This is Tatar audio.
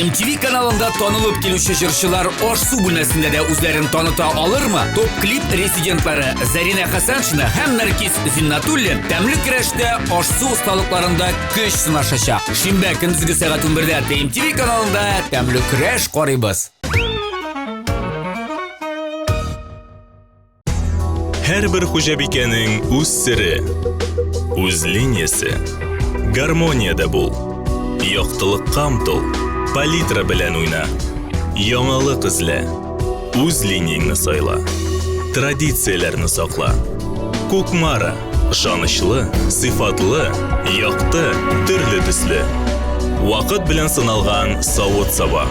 MTV kanalında tanılıp gelişi jырчылар Аш-су бүлмәсендә дә үзләрен таныта алырмы? Топ-клип резидентлары Зарина Хасаншина һәм Наркис Зиннатуллин тәмле көрәштә аш-су осталыкларында көч сынашачак. Шимбә көндезге сәгать 11-дә MTV каналында тәмле көрәш карыйбыз. Һәрбер хуҗабикәнең үз сире, үз линиясе. Гармониядә бул. Яктылыкка омтыл. Палитра белән уйна. Яңалык эзлә. Үз линияңне сайла. Традицияләрне сакла. Кукмара. Ышанычлы, сыйфатлы, якты, төрле төсле. Вакыт белән сыналган савыт-саба.